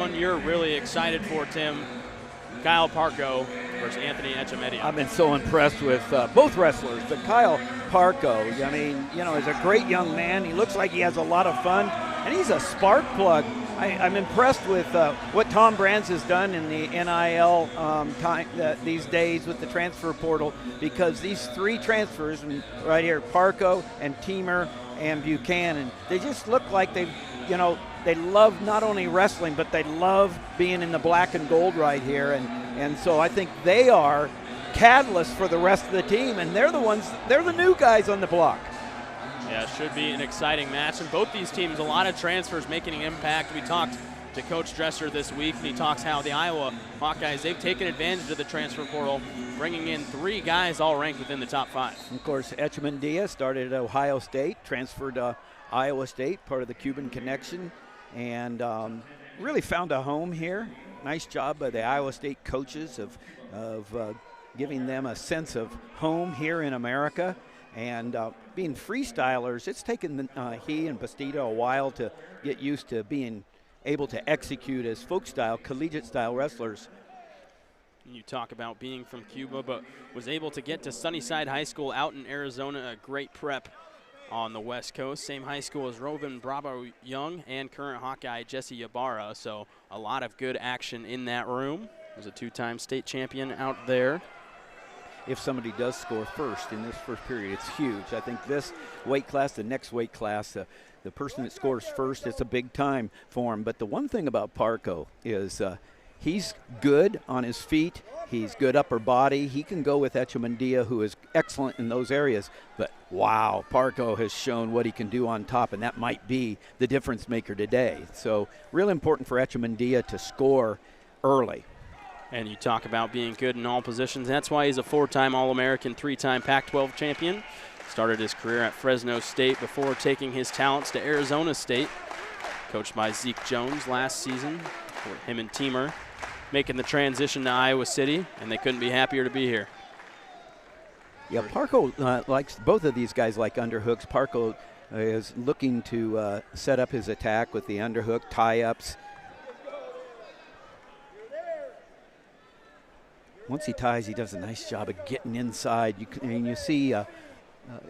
One you're really excited for, Tim, Kyle Parco versus Anthony Echemednia. I've been so impressed with both wrestlers, but Kyle Parco, I mean, is a great young man. He looks like he has a lot of fun, and he's a spark plug. I'm impressed with what Tom Brands has done in the NIL time these days with the transfer portal, because these three transfers right here, Parco and Teamer and Buchanan, they just look like they love not only wrestling, but they love being in the black and gold right here. And so I think they are catalysts for the rest of the team, and they're the new guys on the block. Yeah, it should be an exciting match. And both these teams, a lot of transfers making an impact. We talked to Coach Dresser this week, and he talks how the Iowa Hawkeyes, they've taken advantage of the transfer portal, bringing in 3 guys all ranked within the top 5. Of course, Echemednia started at Ohio State, transferred to Iowa State, part of the Cuban connection, and really found a home here. Nice job by the Iowa State coaches of giving them a sense of home here in America. And being freestylers, it's taken he and Bastida a while to get used to being able to execute as folk-style, collegiate-style wrestlers. You talk about being from Cuba, but was able to get to Sunnyside High School out in Arizona, a great prep on the West Coast. Same high school as Rovin Bravo Young and current Hawkeye Jesse Ybarra, so a lot of good action in that room. There's a 2-time state champion out there. If somebody does score first in this first period, it's huge. I think this weight class, the next weight class, the person that scores first, it's a big time for him. But the one thing about Parco is he's good on his feet. He's good upper body. He can go with Echemednia, who is excellent in those areas. But, wow, Parco has shown what he can do on top, and that might be the difference maker today. So real important for Echemednia to score early. And you talk about being good in all positions. That's why he's a 4-time All-American, 3-time Pac-12 champion. Started his career at Fresno State before taking his talents to Arizona State. Coached by Zeke Jones last season, for him and Teamer making the transition to Iowa City, and they couldn't be happier to be here. Yeah, Parco likes, both of these guys like underhooks. Parco is looking to set up his attack with the underhook, tie-ups. Once he ties, he does a nice job of getting inside. You see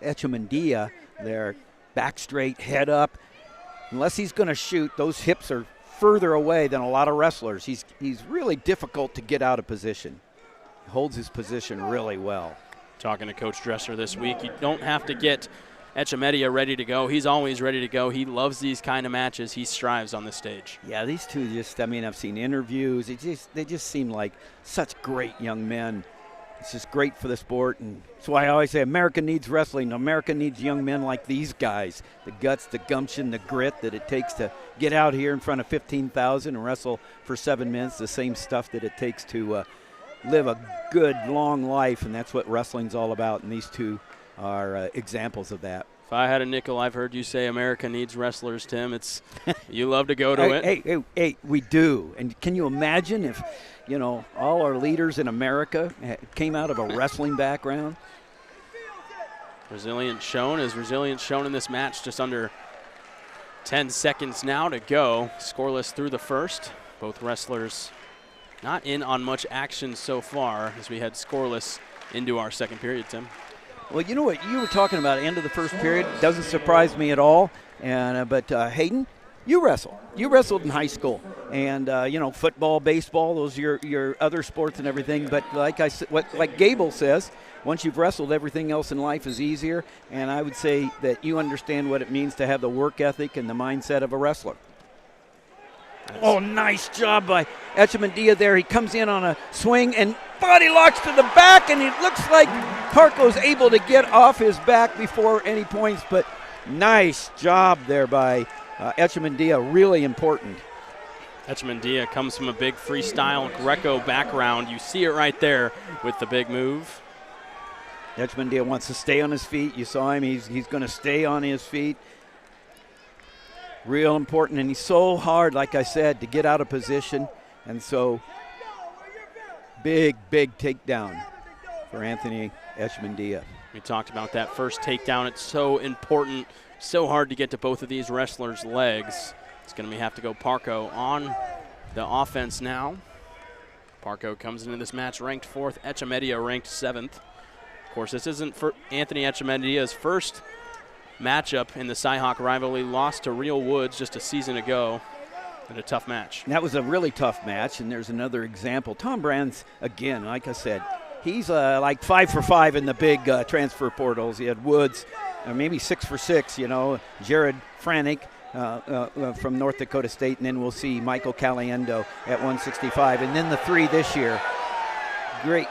Echemednia there, back straight, head up. Unless he's going to shoot, those hips are further away than a lot of wrestlers. He's really difficult to get out of position. He holds his position really well. Talking to Coach Dresser this week, you don't have to get Echemednia ready to go. He's always ready to go. He loves these kind of matches. He strives on the stage. Yeah, these two I've seen interviews. They just seem like such great young men. It's just great for the sport, and that's why I always say America needs wrestling. America needs young men like these guys. The guts, the gumption, the grit that it takes to get out here in front of 15,000 and wrestle for 7 minutes, the same stuff that it takes to live a good, long life, and that's what wrestling's all about, and these two are examples of that. If I had a nickel, I've heard you say America needs wrestlers, Tim. It's you love to go to it. Hey, we do. And can you imagine if, all our leaders in America came out of a wrestling background? Resilience shown in this match. Just under 10 seconds now to go. Scoreless through the first. Both wrestlers not in on much action so far as we head scoreless into our second period, Tim. Well, you know what you were talking about, end of the first period, doesn't surprise me at all. And but Hayden, you wrestle. You wrestled in high school, and football, baseball, those are your other sports and everything. But like Gable says, once you've wrestled, everything else in life is easier. And I would say that you understand what it means to have the work ethic and the mindset of a wrestler. Oh, nice job by Echemednia there. He comes in on a swing and body locks to the back, and it looks like Parco's able to get off his back before any points, but nice job there by Echemednia, really important. Echemednia comes from a big freestyle Greco background. You see it right there with the big move. Echemednia wants to stay on his feet. You saw him. He's going to stay on his feet. Real important, and he's so hard, like I said, to get out of position. And so big takedown for Anthony Echemednia. We talked about that first takedown. It's so important, so hard to get to both of these wrestlers' legs. It's going to have to go Parco on the offense now. Parco comes into this match ranked 4th, Echemednia ranked 7th. Of course, this isn't for Anthony Echemedia's first matchup in the Cyhawk rivalry. Lost to Real Woods just a season ago in a tough match. That was a really tough match, and there's another example. Tom Brands, again, like I said, he's like 5 for 5 in the big transfer portals. He had Woods, maybe 6 for 6, you know, Jared Franek from North Dakota State, and then we'll see Michael Caliendo at 165. And then the 3 this year. Great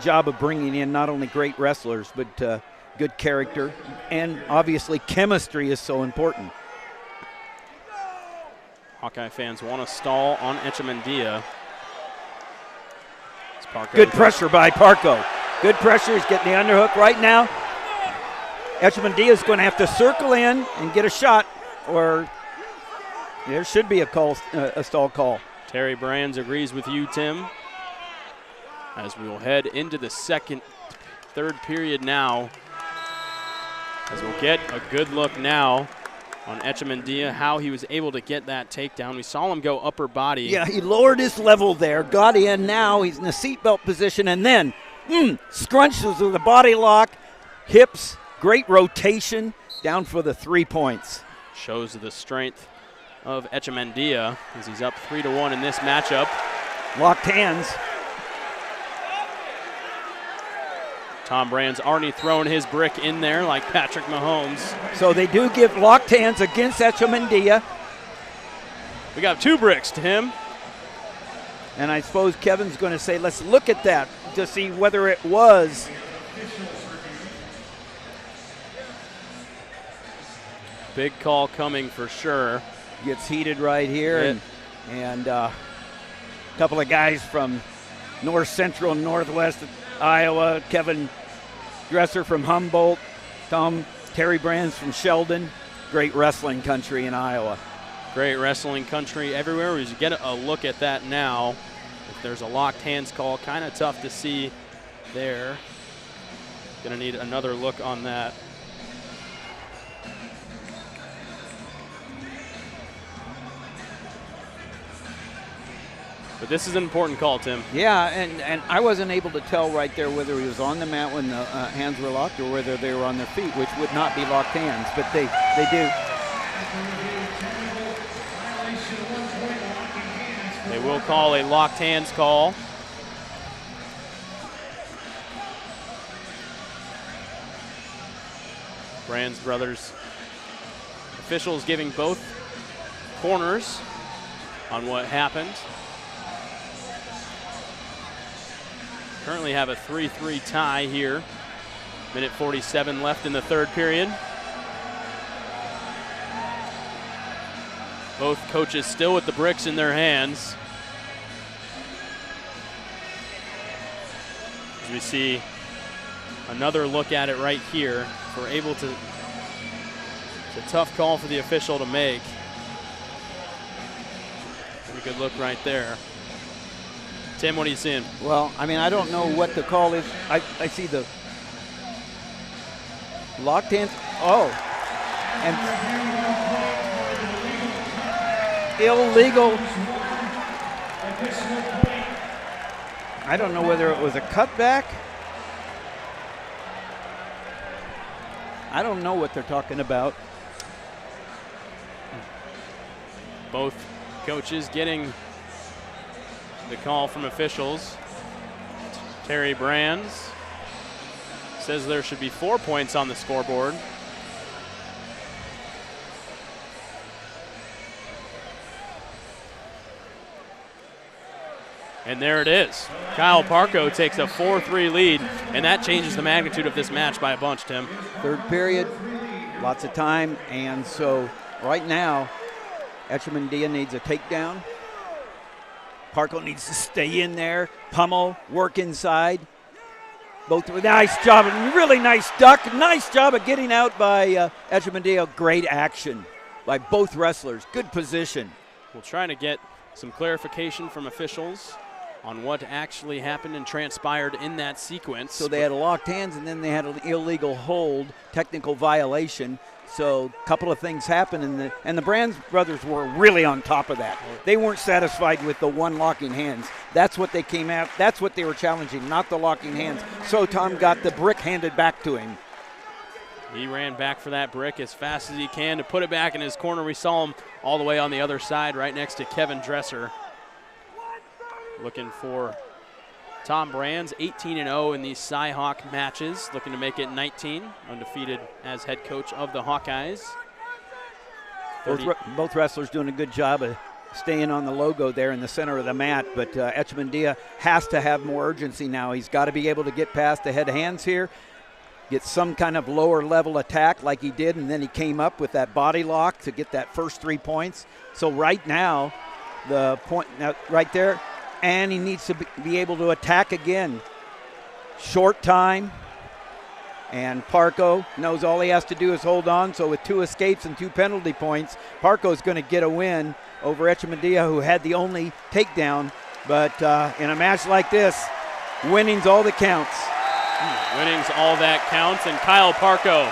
job of bringing in not only great wrestlers, but good character. And obviously chemistry is so important. Hawkeye fans want to stall on Echemednia. Good pressure by Parco. Good pressure. He's getting the underhook right now. Echemednia is going to have to circle in and get a shot, or there should be a stall call. Terry Brands agrees with you, Tim, as we will head into the third period now, as we'll get a good look now on Echemednia, how he was able to get that takedown. We saw him go upper body. Yeah, he lowered his level there, got in. Now he's in the seatbelt position, and then scrunches with a body lock, hips, great rotation, down for the 3 points. Shows the strength of Echemednia as he's up 3-1 in this matchup. Locked hands. Tom Brand's already thrown his brick in there like Patrick Mahomes. So they do give locked hands against Echemednia. We got 2 bricks to him. And I suppose Kevin's going to say, let's look at that to see whether it was. Big call coming for sure. Gets heated right here. And a couple of guys from north central, northwest Iowa. Kevin Dresser from Humboldt. Terry Brands from Sheldon. Great wrestling country in Iowa. Great wrestling country everywhere. We get a look at that now. If there's a locked hands call, kind of tough to see there. Gonna need another look on that. But this is an important call, Tim. Yeah, and I wasn't able to tell right there whether he was on the mat when the hands were locked or whether they were on their feet, which would not be locked hands, but they do. They will call a locked hands call. Brands brothers officials giving both corners on what happened. Currently have a 3-3 tie here. Minute 47 left in the third period. Both coaches still with the bricks in their hands. As we see another look at it right here. If we're able to, it's a tough call for the official to make. Pretty good look right there. Tim, what are you seeing? Well, I mean, I don't know what the call is. I see the locked hands. Oh, and illegal. I don't know whether it was a cutback. I don't know what they're talking about. Both coaches getting the call from officials. Terry Brands says there should be 4 points on the scoreboard. And there it is. Kyle Parco takes a 4-3 lead, and that changes the magnitude of this match by a bunch, Tim. Third period, lots of time, and so right now, Echemednia needs a takedown. Parco needs to stay in there, pummel, work inside. Both nice job, really nice duck. Nice job of getting out by Echemednia. Great action by both wrestlers. Good position. We'll try to get some clarification from officials on what actually happened and transpired in that sequence. So they had locked hands, and then they had an illegal hold, technical violation. So a couple of things happened, and the Brands brothers were really on top of that. They weren't satisfied with the one locking hands. That's what they came at. That's what they were challenging, not the locking hands. So Tom got the brick handed back to him. He ran back for that brick as fast as he can to put it back in his corner. We saw him all the way on the other side, right next to Kevin Dresser. Looking for Tom Brands, 18-0 in these Cy-Hawk matches, looking to make it 19, undefeated as head coach of the Hawkeyes. Both wrestlers doing a good job of staying on the logo there in the center of the mat, but Echemednia has to have more urgency now. He's got to be able to get past the head hands here, get some kind of lower level attack like he did, and then he came up with that body lock to get that first 3 points. So right now, the point right there, and he needs to be able to attack again. Short time, and Parco knows all he has to do is hold on. So with 2 escapes and 2 penalty points, Parco's going to get a win over Echemednia, who had the only takedown. But in a match like this, winning's all that counts. Winning's all that counts, and Kyle Parco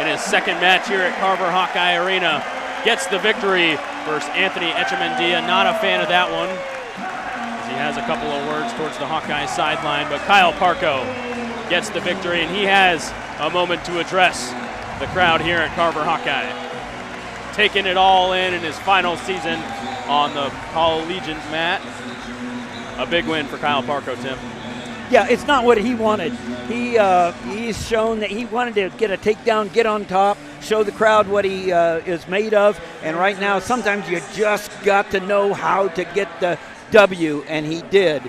in his second match here at Carver Hawkeye Arena gets the victory versus Anthony Echemednia. Not a fan of that one. He has a couple of words towards the Hawkeye sideline, but Kyle Parco gets the victory, and he has a moment to address the crowd here at Carver Hawkeye. Taking it all in his final season on the collegiate mat. A big win for Kyle Parco, Tim. Yeah, it's not what he wanted. He's shown that he wanted to get a takedown, get on top, show the crowd what he is made of, and right now sometimes you just got to know how to get the W, and he did.